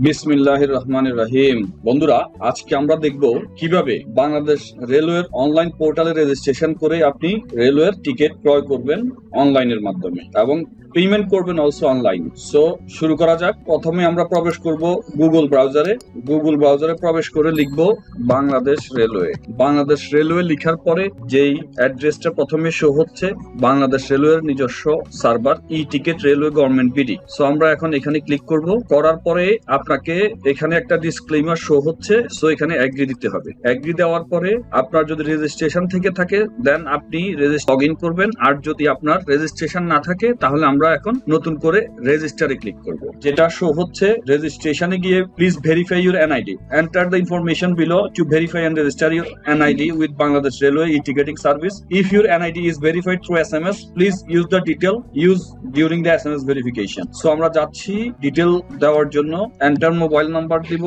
বিসমিল্লাহির রহমানির রহিম। বন্ধুরা, আজকে আমরা দেখব কিভাবে বাংলাদেশ রেলওয়ের অনলাইন পোর্টালে রেজিস্ট্রেশন করে আপনি রেলওয়ের টিকিট ক্রয় করবেন অনলাইনের মাধ্যমে এবং পেমেন্ট করবেন অলসো অনলাইন। সো শুরু করা যাক। প্রথমে আমরা প্রবেশ করব গুগল ব্রাউজারে প্রবেশ করে লিখব বাংলাদেশ রেলওয়ে। বাংলাদেশ রেলওয়ে লেখার পরে যেই অ্যাড্রেসটা প্রথমে শো হচ্ছে বাংলাদেশ রেলওয়ের নিজস্ব server e-ticket railway government BD. So আমরা এখন এখানে ক্লিক করব। করার পরে আপনাকে এখানে একটা ডিসক্লেইমার শো হচ্ছে, সো এখানে এগ্রি দিতে হবে। এগ্রি দেওয়ার পরে আপনার যদি রেজিস্ট্রেশন থেকে থাকে দেন আপনি লগ ইন করবেন, আর যদি আপনার রেজিস্ট্রেশন না থাকে তাহলে আমরা এখন নতুন করে রেজিস্টারে ক্লিক করব। যেটা শো হচ্ছে রেজিস্ট্রেশনে গিয়ে please verify your NID, enter the information below to verify and register your NID with Bangladesh railway e-ticketing service. If your NID is verified through SMS, please use the detail use during the SMS verification. So আমরা যাচ্ছি detail দেওয়ার জন্য। Enter mobile number দিব,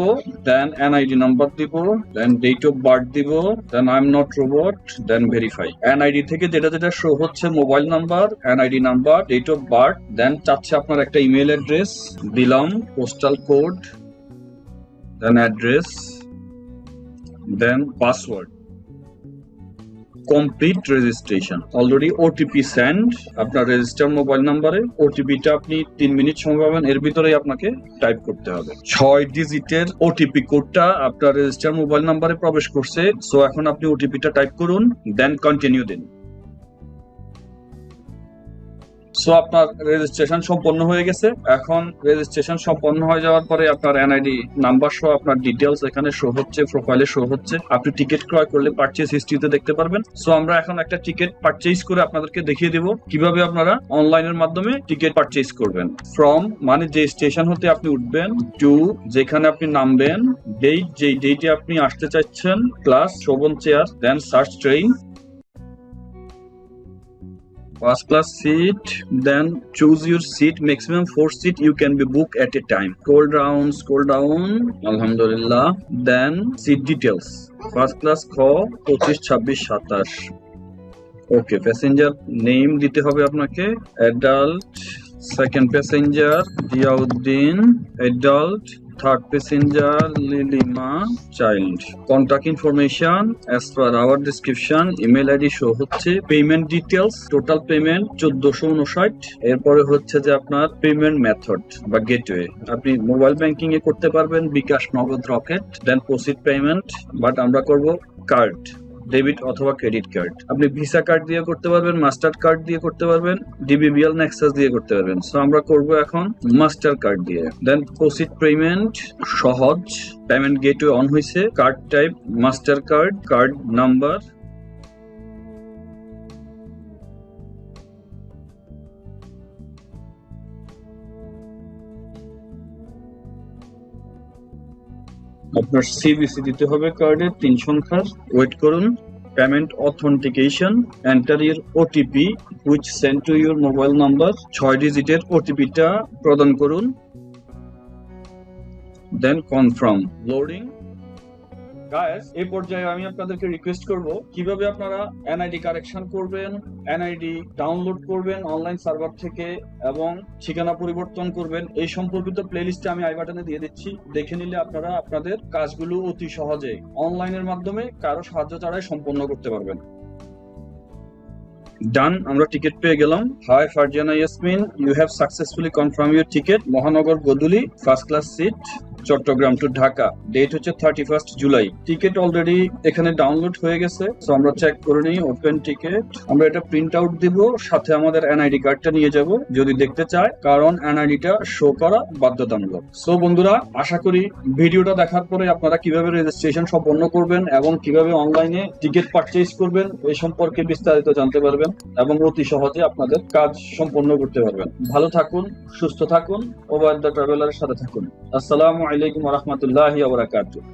দেন NID number দিব, দেন date of birth দিব, then I am not robot, then verify. NID থেকে যেটা show হচ্ছে mobile number, NID number, date of birth, then চাচ্ছে আপনার একটা ইমেল অ্যাড্রেস, দিলাম postal code, then address, then password. Complete registration. Already OTP send আপনার register mobile নাম্বারে। ওটিপিটা আপনি 3 মিনিট সময় পাবেন, এর ভিতরেই আপনাকে টাইপ করতে হবে। 6 ডিজিটের ওটিপি কোডটা আপনার রেজিস্টার মোবাইল নাম্বারে প্রবেশ করছে। সো এখন আপনি ওটিপিটা টাইপ করুন, দেন কন্টিনিউ দিন। সো আপনার রেজিস্ট্রেশন সম্পন্ন হয়ে গেছে। এখন রেজিস্ট্রেশন সম্পন্ন হয়ে যাওয়ার পরে আপনার এনআইডি নাম্বার সহ আপনার ডিটেলস এখানে শো হচ্ছে, প্রোফাইলে শো হচ্ছে। আপনি টিকিট ক্রয় করলে পারচেজ হিস্ট্রিতে দেখতে পারবেন। সো আমরা এখন একটা টিকিট পারচেজ করে আপনাদেরকে দেখিয়ে দেব কিভাবে আপনারা অনলাইনের মাধ্যমে টিকিট পারচেজ করবেন। ফ্রম মানে যে স্টেশন হতে আপনি উঠবেন, টু যেখানে আপনি নামবেন, ডেট যেই ডেটে আপনি আসতে চাচ্ছেন, ক্লাস শোভন chair, then search train, first class seat, then choose your seat. Maximum 4 seat you can be booked at a time. Scroll down, alhamdulillah. Then seat details. First class খ 25, 26, 27. ওকে, প্যাসেঞ্জার নেম দিতে হবে আপনাকে, adult. Second passenger Ziauddin, adult. Third passenger Lilima, child. Contact information as per our description, email ID show হচ্ছে। Payment details, total payment 1459। এরপরে হচ্ছে যে আপনার payment method বা গেটওয়ে, আপনি মোবাইল ব্যাংকিং এ করতে পারবেন, bKash, Nagad, Rocket. Then proceed payment, but আমরা করব কার্ড, ডেবিট অথবা ক্রেডিট কার্ড। আপনি ভিসা কার্ড দিয়ে করতে পারবেন, মাস্টার কার্ড দিয়ে করতে পারবেন, DBBL Nexus দিয়ে করতে পারবেন। সো আমরা করব এখন মাস্টার কার্ড দিয়ে। দেন প্রসিড পেমেন্ট, সহজ। পেমেন্ট গেটওয়ে অন হয়েছে। Card type master card, card number, আপনার সিভিসি দিতে হবে কার্ডের 3 সংখ্যার। ওয়েট করুন। Payment authentication, enter your OTP which send to your mobile number. 6 ডিজিটের ওটিপিটা প্রদান করুন, দেন কনফার্ম। লোডিং। গাইস, এই পর্যায়ে আমি আপনাদেরকে রিকোয়েস্ট করব কিভাবে আপনারা এনআইডি কারেকশন করবেন, এনআইডি ডাউনলোড করবেন অনলাইন সার্ভার থেকে এবং ঠিকানা পরিবর্তন করবেন, এই সম্পর্কিত প্লেলিস্টে আমি আই বাটনে দিয়ে দিচ্ছি। দেখে নিলে আপনারা আপনাদের কাজগুলো অতি সহজে অনলাইনের মাধ্যমে কারো সাহায্য ছাড়াই সম্পন্ন করতে পারবেন। ডান, আমরা টিকিট পেয়ে গেলাম। Hi Farzana Yasmin, you have successfully confirm your ticket. Mohanagar Godhuli, first class seat, Chattogram to Dhaka. Date হচ্ছে 31 জুলাই। টিকিট অলরেডি এখানে ডাউনলোড হয়ে গেছে। সো আমরা চেক করে নিই। Open ticket. আমরা এটা প্রিন্ট আউট দিব, সাথে আমাদের এনআইডি কার্ডটা নিয়ে যাব যদি দেখতে চায়, কারণ এনআইডিটা শো করা বাধ্যতামূলক। সো বন্ধুরা, আশা করি ভিডিওটা দেখার পরে আপনারা কিভাবে রেজিস্ট্রেশন সম্পন্ন করবেন এবং কিভাবে অনলাইনে টিকিট পারচেজ করবেন এই সম্পর্কে বিস্তারিত জানতে পারবেন এবং অতি সহজে আপনাদের কাজ সম্পন্ন করতে পারবেন। ভালো থাকুন, সুস্থ থাকুন, ওভার দ্য ট্রাভেলারের সাথে থাকুন। আসসালামু আলাইকুম ওয়া রাহমাতুল্লাহি ওয়া বারাকাতুহু।